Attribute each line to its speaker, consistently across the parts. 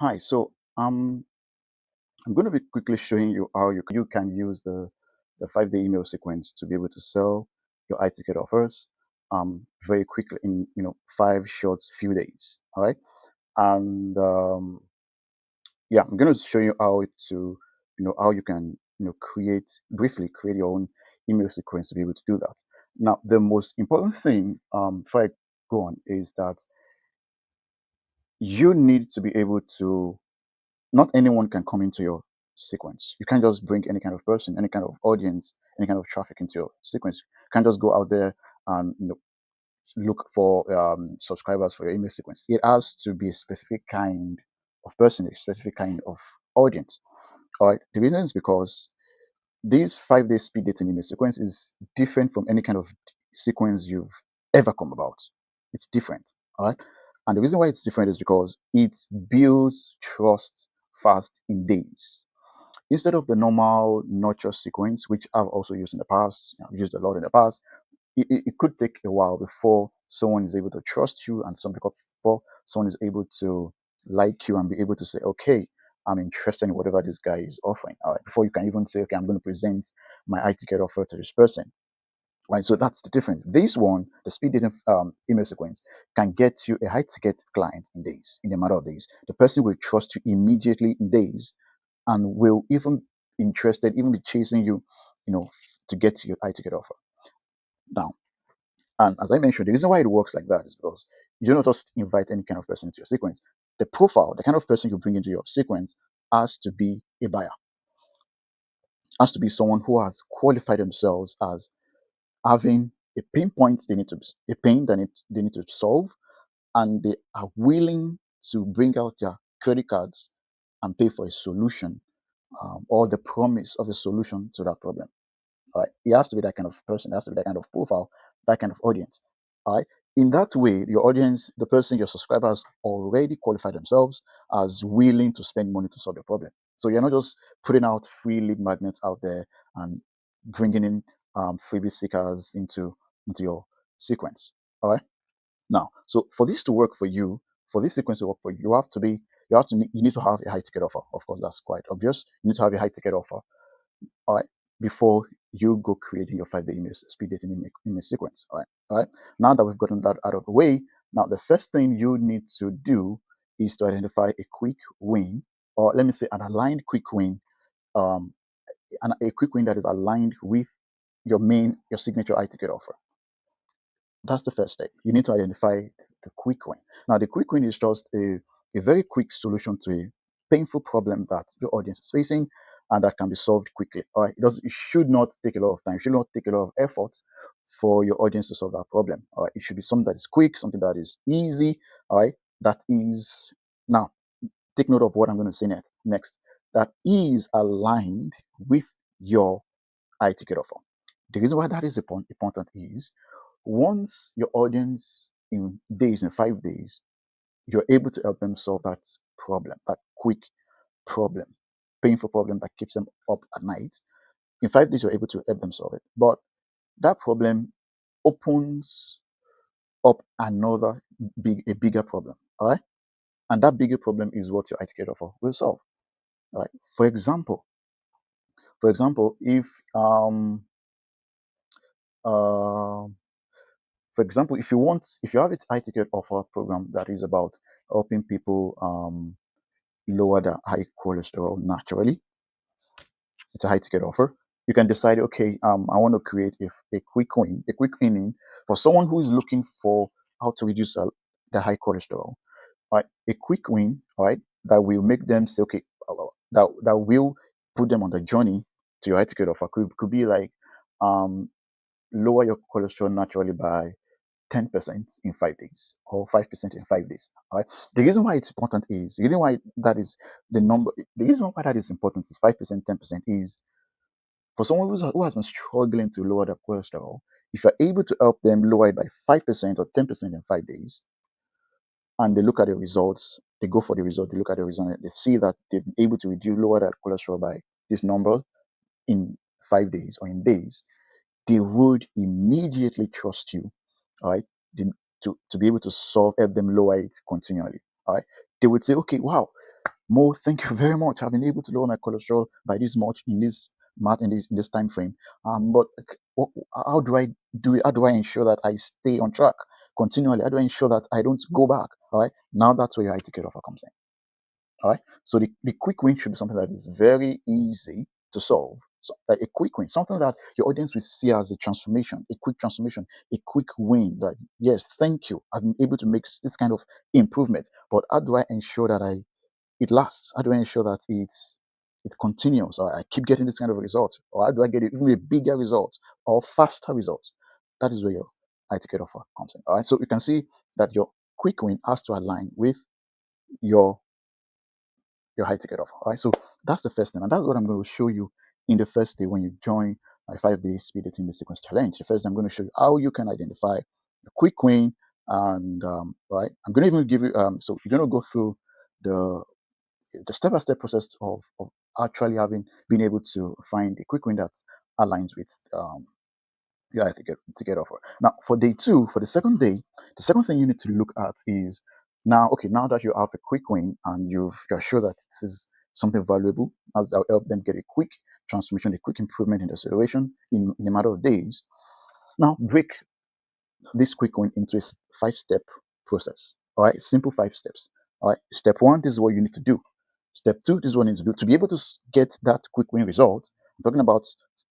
Speaker 1: Hi, I'm going to be quickly showing you how you can use the 5 day email sequence to be able to sell your ticket offers very quickly in five short few days. All right, and yeah, I'm going to show you how to how you can create your own email sequence to be able to do that. Now, the most important thing before I go on is that you need to be able to not anyone can come into your sequence. You can't just bring any kind of person, any kind of audience, any kind of traffic into your sequence. You can't just go out there and look for subscribers for your email sequence. It has to be a specific kind of person, a specific kind of audience. All right. The reason is because this 5 day speed dating email sequence is different from any kind of sequence you've ever come about. It's different. All right. And the reason why it's different is because it builds trust fast in days. Instead of the normal nurture sequence, which I've also used in the past, I've used a lot in the past, it could take a while before someone is able to trust you and before someone is able to like you and be able to say, okay, I'm interested in whatever this guy is offering. All right, before you can even say, okay, I'm going to present my ticket offer to this person. Right, so that's the difference. This one, the speed dating email sequence, can get you a high ticket client in days, in a matter of days. The person will trust you immediately in days and will even interested, even be chasing you, to get your high ticket offer. Now, and as I mentioned, the reason why it works like that is because you do not just invite any kind of person into your sequence. The profile, the kind of person you bring into your sequence, has to be a buyer, has to be someone who has qualified themselves as having a pain point they need to a pain that they need to solve, and they are willing to bring out their credit cards and pay for a solution, or the promise of a solution to that problem. All right, it has to be that kind of person, it has to be that kind of profile, that kind of audience. All right, in that way, your audience, the person, your subscribers already qualify themselves as willing to spend money to solve the problem. So you're not just putting out free lead magnets out there and bringing in freebie seekers into your sequence. All right. Now, so for this to work for you, for this sequence to work for you, you need to have a high ticket offer. Of course, that's quite obvious. You need to have a high ticket offer, all right, before you go creating your 5 day speed dating email sequence. All right. Now that we've gotten that out of the way, now the first thing you need to do is to identify a quick win, or let me say an aligned quick win, um, a quick win that is aligned with your signature high ticket offer. That's the first step. You need to identify the quick win. Now, the quick win is just a very quick solution to a painful problem that your audience is facing and that can be solved quickly. All right. It should not take a lot of time. It should not take a lot of effort for your audience to solve that problem. All right. It should be something that is quick, something that is easy. All right. That is now take note of what I'm going to say next. That is aligned with your high ticket offer. The reason why that is important is once your audience in 5 days, you're able to help them solve that problem, that quick problem, painful problem that keeps them up at night. In 5 days, you're able to help them solve it. But that problem opens up a bigger problem. All right. And that bigger problem is what your etiquette offer will solve. All right. For example, uh, if you have a high ticket offer program that is about helping people lower the high cholesterol naturally, it's a high ticket offer. You can decide, okay, I want to create a quick inning for someone who is looking for how to reduce the high cholesterol. Right, a quick win, all right, that will make them say, okay, that will put them on the journey to your high ticket offer. Could be like um, lower your cholesterol naturally by 10% in 5 days or 5% in 5 days. All right. The reason why it's important is the reason why that is the number. The reason why that is important is 5%, 10% is for someone who has been struggling to lower their cholesterol. If you're able to help them lower it by 5% or 10% in 5 days, and they look at the results, they go for the result, they look at the result, and they see that they've been able to lower that cholesterol by this number in 5 days or in days, they would immediately trust you, all right, to be able to help them lower it continually. All right. They would say, okay, wow, Mo, thank you very much. I've been able to lower my cholesterol by this much in this time frame. But how do I do it? How do I ensure that I stay on track continually? How do I ensure that I don't go back? All right. Now that's where your high ticket offer comes in. All right. So the quick win should be something that is very easy to solve. So, a quick win, something that your audience will see as a transformation, a quick transformation, a quick win. That yes, thank you. I've been able to make this kind of improvement. But how do I ensure that it lasts? How do I ensure that it continues, or I keep getting this kind of result, or how do I get even a bigger result or faster results? That is where your high ticket offer comes in. All right. So you can see that your quick win has to align with your your high ticket offer. All right. So that's the first thing. And that's what I'm going to show you in the first day when you join my 5 day speed dating the sequence challenge. The first, I'm going to show you how you can identify a quick win. And right, I'm going to even give you so you're going to go through the the step-by-step process of actually having been able to find a quick win that aligns with yeah, to get offer. Now for day two, for the second day, the second thing you need to look at is now, okay, now that you have a quick win and you're sure that this is something valuable, that'll help them get a quick transformation, a quick improvement in the situation in a matter of days. Now break this quick win into a 5 step process. All right, simple 5 steps. All right, step one, this is what you need to do. Step two, this is what you need to do to be able to get that quick win result. I'm talking about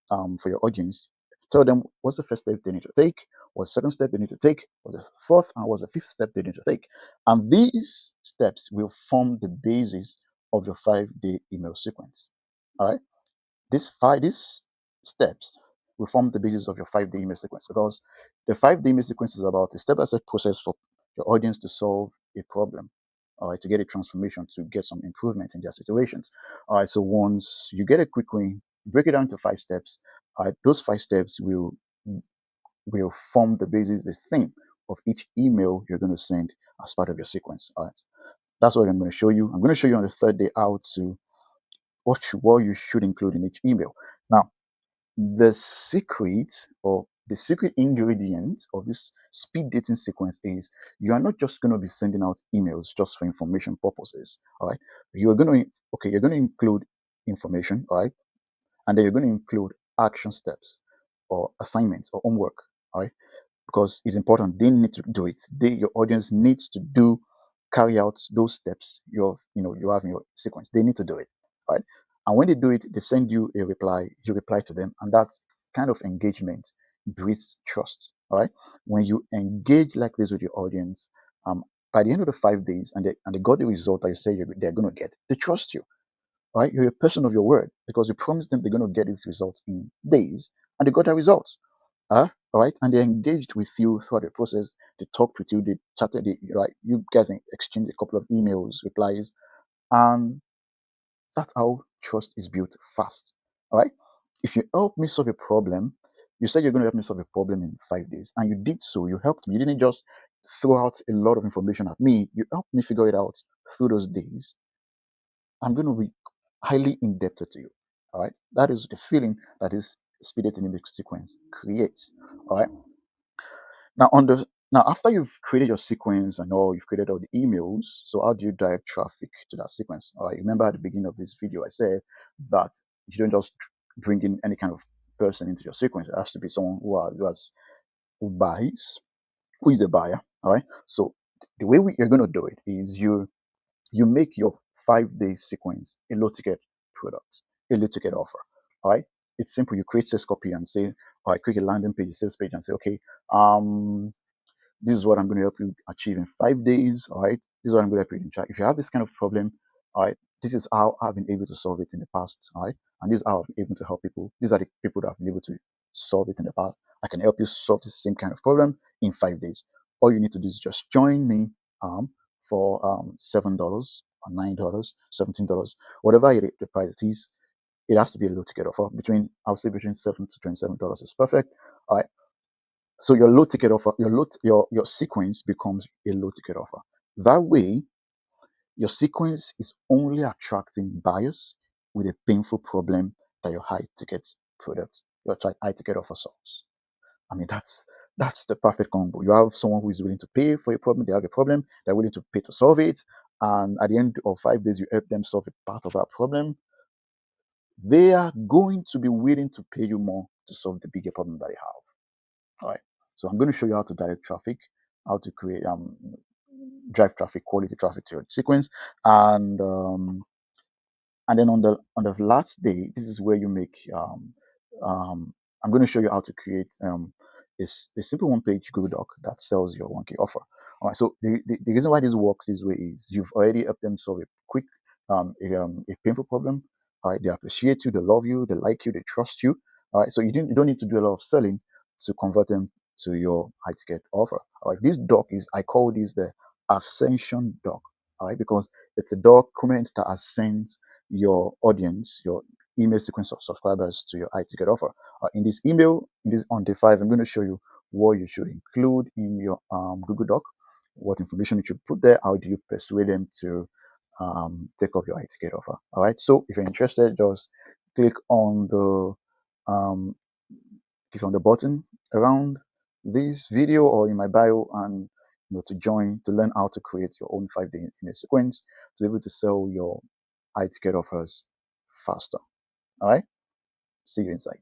Speaker 1: for your audience. Tell them what's the first step they need to take, what's the second step they need to take, what's the fourth, and what's the fifth step they need to take. And these steps will form the basis of your 5 day email sequence. All right. These steps will form the basis of your 5 day email sequence, because the 5 day email sequence is about a step-by-step process for your audience to solve a problem, all right, to get a transformation, to get some improvement in their situations. All right, so once you get a quick win, break it down to 5 steps. All right, those 5 steps will form the basis, the theme of each email you're going to send as part of your sequence. All right, that's what I'm going to show you. I'm going to show you on the third day how to what you should include in each email. Now, the secret or the secret ingredient of this speed dating sequence is you are not just going to be sending out emails just for information purposes. All right, you're going to you're going to include information. All right, and then you're going to include action steps or assignments or homework. All right, because it's important. They need to do it. Your audience needs to carry out those steps you have in your sequence. They need to do it, right? And when they do it, they send you a reply. You reply to them, and that kind of engagement breeds trust. All right. When you engage like this with your audience, by the end of the 5 days, and they got the result that you say they're going to get, they trust you. Right? You're a person of your word because you promised them they're going to get these results in days, and they got their results. All right, and they engaged with you throughout the process. They talked with you, they chatted, right? You guys exchanged a couple of emails, replies, and that's how trust is built fast. All right. If you help me solve a problem, you said you're going to help me solve a problem in 5 days, and you did so. You helped me. You didn't just throw out a lot of information at me. You helped me figure it out through those days. I'm going to be highly indebted to you. All right. That is the feeling that is speed dating sequence creates. All right. Now after you've created your sequence and all, you've created all the emails. So how do you drive traffic to that sequence? All right. Remember at the beginning of this video, I said that you don't just bring in any kind of person into your sequence. It has to be someone who buys, who is a buyer. All right. So the way you're going to do it is you make your 5 day sequence a low ticket product, a low ticket offer. All right. It's simple. You create sales copy and say, all right, create a landing page, a sales page, and say, okay, this is what I'm going to help you achieve in 5 days. All right. This is what I'm going to help you in chat. If you have this kind of problem, all right, this is how I've been able to solve it in the past. All right. And this is how I've been able to help people. These are the people that have been able to solve it in the past. I can help you solve the same kind of problem in 5 days. All you need to do is just join me for $7 or $9, $17, whatever the price it is. It has to be a low ticket offer. I'll say between $7 to $27 is perfect. All right. So your low ticket offer, your sequence becomes a low ticket offer. That way, your sequence is only attracting buyers with a painful problem that your high ticket product, your high ticket offer solves. I mean, that's the perfect combo. You have someone who is willing to pay for a problem. They have a problem. They're willing to pay to solve it, and at the end of 5 days, you help them solve a part of that problem, they are going to be willing to pay you more to solve the bigger problem that you have. All right. So I'm going to show you how to direct traffic, how to create drive traffic, quality traffic to your sequence, and then on the last day, this is where you make I'm going to show you how to create a simple one-page Google Doc that sells your 1K offer. All right. So the reason why this works this way is you've already helped them solve a quick a painful problem. All right. They appreciate you, they love you, they like you, they trust you. All right. So you don't need to do a lot of selling to convert them to your high ticket offer. All right. This doc I call this the Ascension doc. All right, because it's a document that ascends your audience, your email sequence of subscribers to your high ticket offer. In this email, in this on day 5, I'm going to show you what you should include in your Google Doc, what information you should put there, how do you persuade them to take up your high ticket offer. All right. So if you're interested, just click on the button around this video or in my bio, and to join to learn how to create your own 5-day email sequence to be able to sell your high ticket offers faster. All right. See you inside.